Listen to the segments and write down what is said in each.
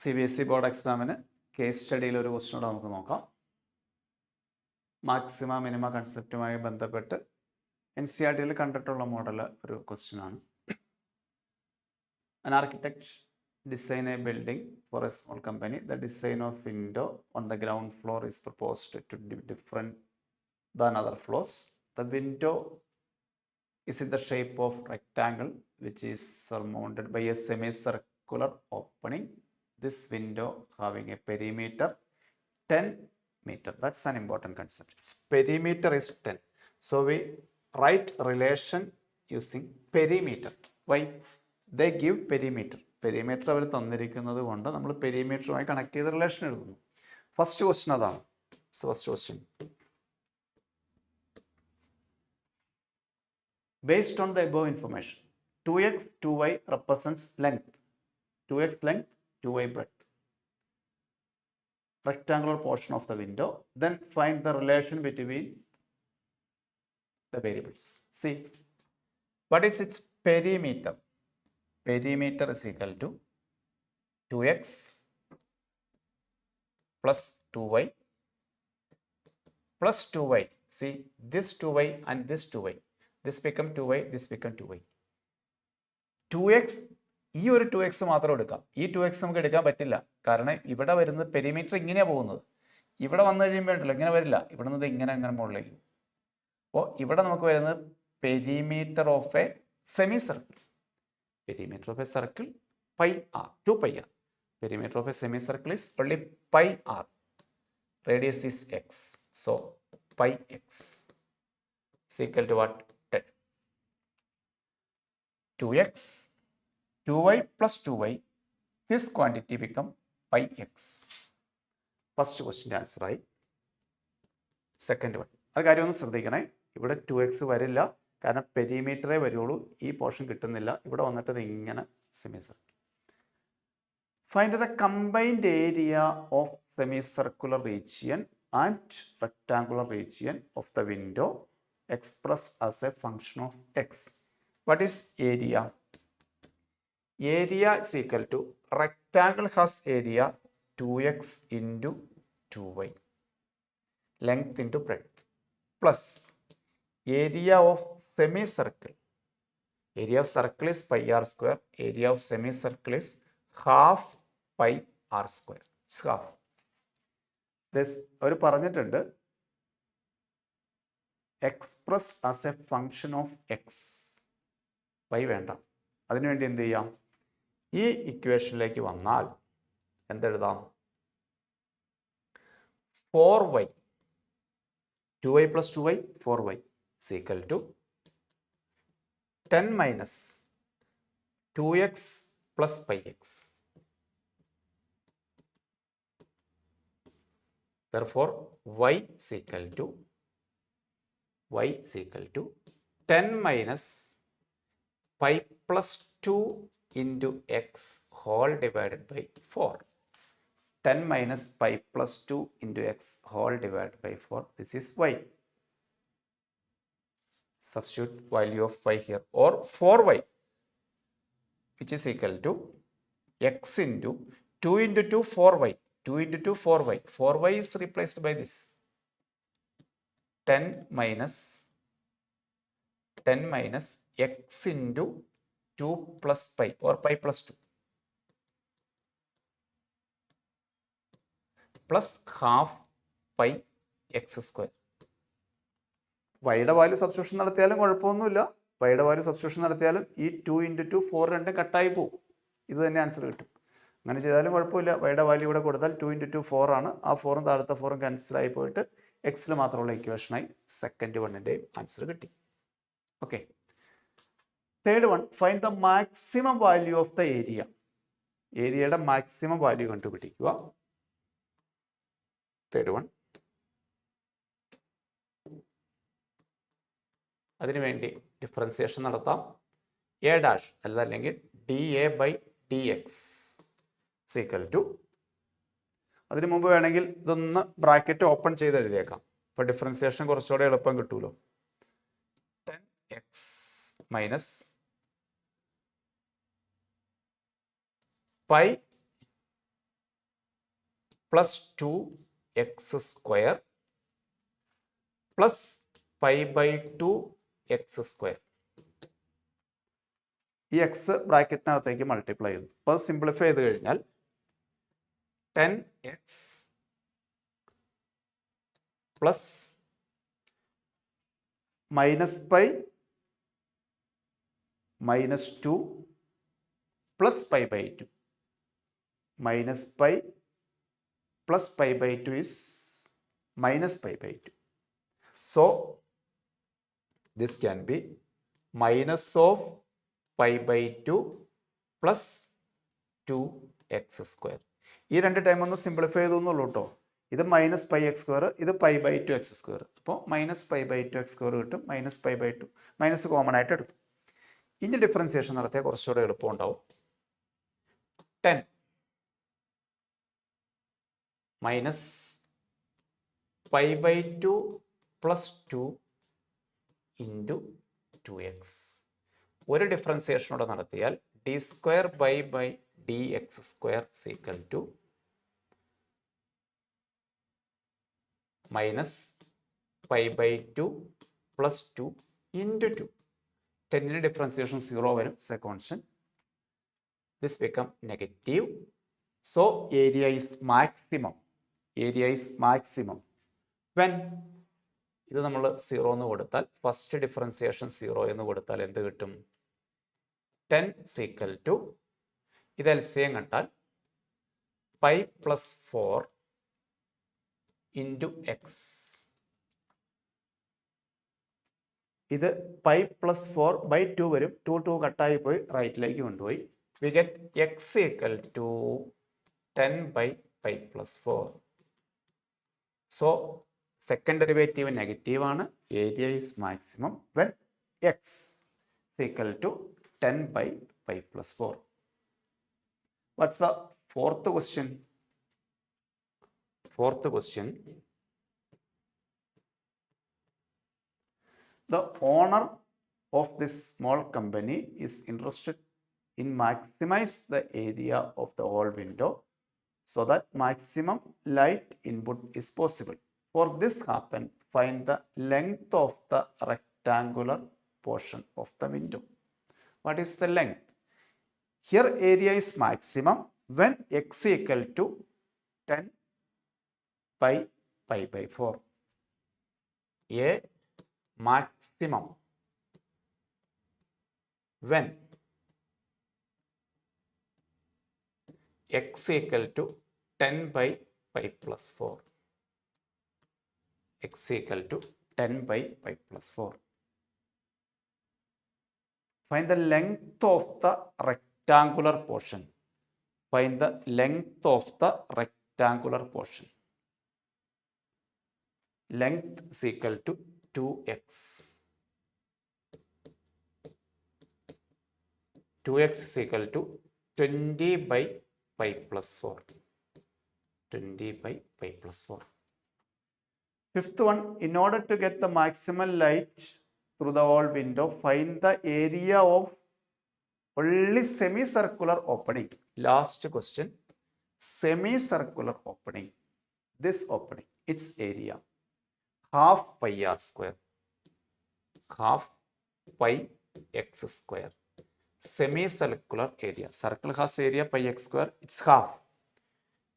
CBSE board എക്സാമിന് case സ്റ്റഡിയിൽ ഒരു question കൂടെ നമുക്ക് നോക്കാം. മാക്സിമ മിനിമ കൺസെപ്റ്റുമായി ബന്ധപ്പെട്ട് NCERT കണ്ടിട്ടുള്ള മോഡൽ ഒരു ക്വസ്റ്റ്യൻ ആണ്. An architect design a building for a small company. The design of window on the ground floor is proposed to be different than other floors. The window is in the shape of rectangle which is surmounted by a semicircular opening. This window having a perimeter 10 meter. That's an important concept. Its perimeter is 10. So we write relation using perimeter. Why? They give perimeter. Perimeter അവർ തന്നിരിക്കുന്നത് കൊണ്ട് നമ്മൾ പെരിമീറ്ററുമായി connect ചെയ്ത് relation എഴുതുന്നു. First question അതാണ്. First question based on the above information, 2x 2y represents length, 2x length, 2y breadth, rectangular portion of the window. Then find the relation between the variables. See, what is its perimeter? Perimeter is equal to 2x plus 2y plus 2y. See, this 2y and this 2y. This become 2y, this become 2y. 2x, ഈ ഒരു 2x മാത്രം എടുക്കാം. ഈ 2x നമുക്ക് എടുക്കാൻ പറ്റില്ല. കാരണം ഇവിടെ വരുന്നത് പെരിമീറ്റർ ഇങ്ങനെയാണ് പോകുന്നത്. ഇവിടെ വന്നു കഴിയുമ്പോൾ ഉണ്ടല്ലോ ഇങ്ങനെ വരില്ല. ഇവിടെ നിന്ന് ഇങ്ങനെ അങ്ങനെ മുകളിലേക്ക്. അപ്പോൾ ഇവിടെ നമുക്ക് വരുന്നത് perimeter of A semi circle. Perimeter of a circle pi r, 2 pi r. Perimeter of a semicircle is only pi r. Radius is x. So pi x is equal to what? 10. 2x, 2y plus 2y. This quantity become pi x. First question answer ആയി. Second one. അത് കാര്യം ഒന്ന് ശ്രദ്ധിക്കണേ. ഇവിടെ 2x വരില്ല. കാരണം പെരിമീറ്ററേ വരുള്ളൂ. ഈ പോർഷൻ കിട്ടുന്നില്ല. ഇവിടെ വന്നിട്ട് ഇങ്ങനെ semi circle. Find the combined area of semi circular region and rectangular region of the window express as a function of x. What is area? Area is equal to rectangle has area 2x into 2y length into breadth plus area of semicircle. Area of circle is pi r square. Area of semicircle is half pi r square. It's half. This അവർ പറഞ്ഞിട്ടുണ്ട് express as a function of X. y വേണ്ട. അതിനുവേണ്ടി എന്ത് ചെയ്യാം? ഈ ഇക്വേഷനിലേക്ക് വന്നാൽ എന്തെഴുതാം? 4y 2y plus 2y 4y is equal to 10 minus 2x plus pi x. Therefore, y is equal to 10 minus pi plus 2 into x whole divided by 4. 10 minus pi plus 2 into x whole divided by 4. This is y. Substitute value of y here, or 4y, which is equal to x into 2 into 2 4y. 2 into 2 4y. 4y is replaced by this. 10 minus x into 2 plus pi, or pi plus 2. Plus half pi x square. വൈയുടെ value substitution നടത്തിയാലും കുഴപ്പമൊന്നുമില്ല. വൈയുടെ value substitution നടത്തിയാലും ഈ 2 into 2 4 രണ്ടും കട്ടായി പോകും. ഇത് തന്നെ ആൻസർ കിട്ടും. അങ്ങനെ ചെയ്താലും കുഴപ്പമില്ല. വൈയുടെ വാല്യൂ ഇവിടെ കൊടുത്താൽ 2 into 2 4 ആണ്. ആ 4ഉം താഴത്തെ 4ഉം ക്യാൻസൽ ആയി പോയിട്ട് എക്സിൽ മാത്രമുള്ള ഇക്വേഷനായി സെക്കൻഡ് വണ്ണിൻ്റെയും ആൻസർ കിട്ടി. Okay. Third one, find the maximum value of the area. ഏരിയയുടെ മാക്സിമം വാല്യൂ കണ്ടുപിടിക്കുക. Third one. അതിനുവേണ്ടി ഡിഫറൻസിയേഷൻ നടത്താം. എ ഡാഷ് അല്ലെങ്കിൽ d A by d x equal to, അതിനു മുമ്പ് വേണമെങ്കിൽ ഇതൊന്ന് ബ്രാക്കറ്റ് ഓപ്പൺ ചെയ്ത് എഴുതിയേക്കാം. അപ്പോൾ ഡിഫറൻസിയേഷൻ കുറച്ചുകൂടെ എളുപ്പം കിട്ടുമല്ലോ. 10x minus pi plus 2x² plus π/2x². ഈ എക്സ് ബ്രാക്കറ്റിനകത്തേക്ക് മൾട്ടിപ്ലൈ ചെയ്തു. അപ്പോൾ സിംപ്ലിഫൈ ചെയ്ത് കഴിഞ്ഞാൽ 10x plus -π -2 plus π/2. -π plus π/2 is -π/2. So this can be minus of π/2 plus 2x². ഈ രണ്ട് ടൈം ഒന്ന് സിംപ്ലിഫൈ ചെയ്തു എന്നുള്ളൂ കേട്ടോ. ഇത് -πx², ഇത് π/2x². അപ്പോൾ -π/2x² കിട്ടും. -π/2 മൈനസ് കോമൺ ആയിട്ട് എടുത്തു. ഇനി ഡിഫറൻസിയേഷൻ നടത്തിയാൽ കുറച്ചുകൂടെ എളുപ്പം ഉണ്ടാവും. 10 മൈനസ് π/2 പ്ലസ് 2 ഇൻറ്റു 2x. ഒരു ഡിഫറൻസിയേഷനോടെ നടത്തിയാൽ d²/dx² equal to minus π/2 plus 2 into 2. 10ന് ഡിഫറൻസിയേഷൻ 0 വരും. Constant. This become negative. So area is maximum. Area is maximum when ഇത് നമ്മൾ 0 എന്ന് കൊടുത്താൽ, ഫസ്റ്റ് ഡിഫറൻസിയേഷൻ 0 എന്ന് കൊടുത്താൽ എന്ത് കിട്ടും? 10 ഈക്വൽ ടു, ഇത് എൽസിയം കണ്ടാൽ π+4 ഇൻറ്റു എക്സ്. ഇത് π+4/2 വരും. 2 കട്ടായി പോയി റൈറ്റിലേക്ക് കൊണ്ടുപോയി. We get x equal to 10/π+4. So second derivative negative ആണ്. Area is maximum when x equal to 10/π+4. What's the fourth question? Fourth question, the owner of this small company is interested in maximize the area of the whole window so that maximum light input is possible. For this happen, find the length of the rectangular portion of the window. What is the length? Here area is maximum when x equal to 10/π/4. A maximum when x equal to 10/π+4. X equal to 10/π+4. Find the length of the rectangular portion. Find the length of the rectangular portion. Length is equal to 2x. 2x is equal to 20/π+4. 20/π+4. Fifth one, in order to get the maximal light through the whole window, find the area of only semicircular opening. Last question, semicircular opening. This opening, its area, half πr², half πx². Semicircular area. Circle has area πx², it's half,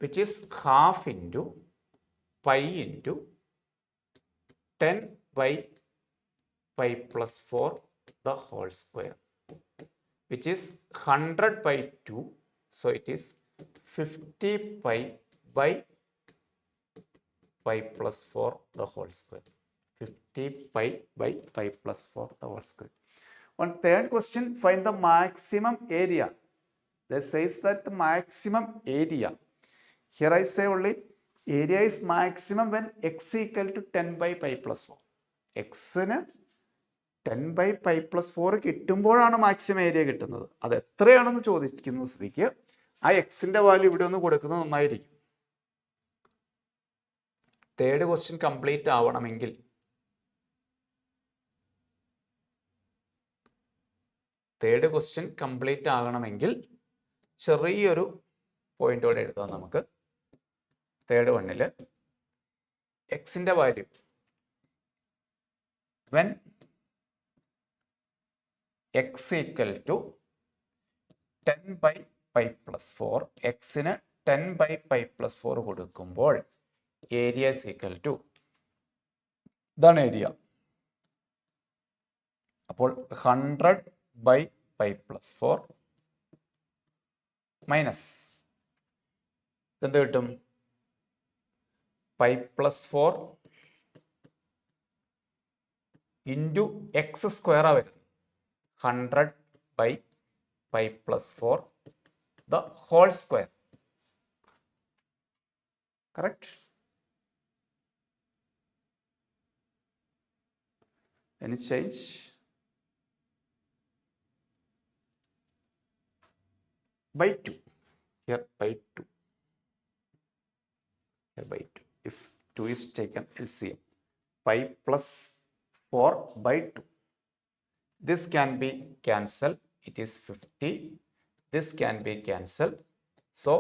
which is half into pi into 10/π+4 the whole square, which is 100/2. So it is 50π/π+4 the whole square. 50π/π+4 the whole square. On third question, find the maximum area. This says that the maximum area. Here I say only area is maximum when x equal to 10/π+4. x ന് 10/π+4 കിട്ടുമ്പോഴാണ് maximum area കിട്ടുന്നത്. അത് എത്രയാണെന്ന് ചോദിക്കുന്ന സ്ഥിതിക്ക് ആ എക്സിന്റെ value ഇവിടെ ഒന്ന് കൊടുക്കുന്നത് നന്നായിരിക്കും. തേർഡ് ക്വസ്റ്റ്യൻ കംപ്ലീറ്റ് ആവണമെങ്കിൽ ചെറിയൊരു പോയിന്റോടെ എഴുതാം നമുക്ക്. തേർഡ് വണ്ണിൽ എക്സിൻ്റെ value when x equal to 10/π+4, എക്സിന് 10/π+4 കൊടുക്കുമ്പോൾ ഏരിയ ഇസ് ഈക്വൽ ടു, ഇതാണ് ഏരിയ. അപ്പോൾ 100/π+4 മൈനസ് എന്ത് കിട്ടും? π+4 ഇൻറ്റു എക്സ് സ്ക്വയറാ വരുന്നത്. 100/π+4 the whole square. Correct? Any change? By 2. Here by 2. Here by 2. If 2 is taken LCM. π+4/2. This can be cancelled. It is 50. This can be cancelled. So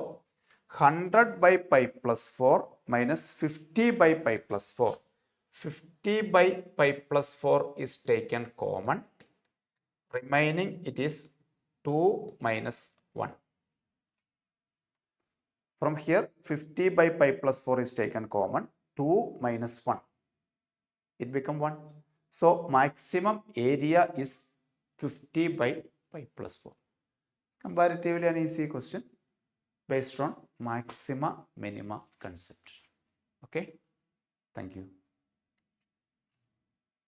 100/π+4 minus 50/π+4. 50/π+4 is taken common. Remaining it is 2 minus 1. From here 50/π+4 is taken common. 2 minus 1. It become 1. So maximum area is 50/π+4. Comparatively an easy question based on maxima minima concept. Okay, thank you.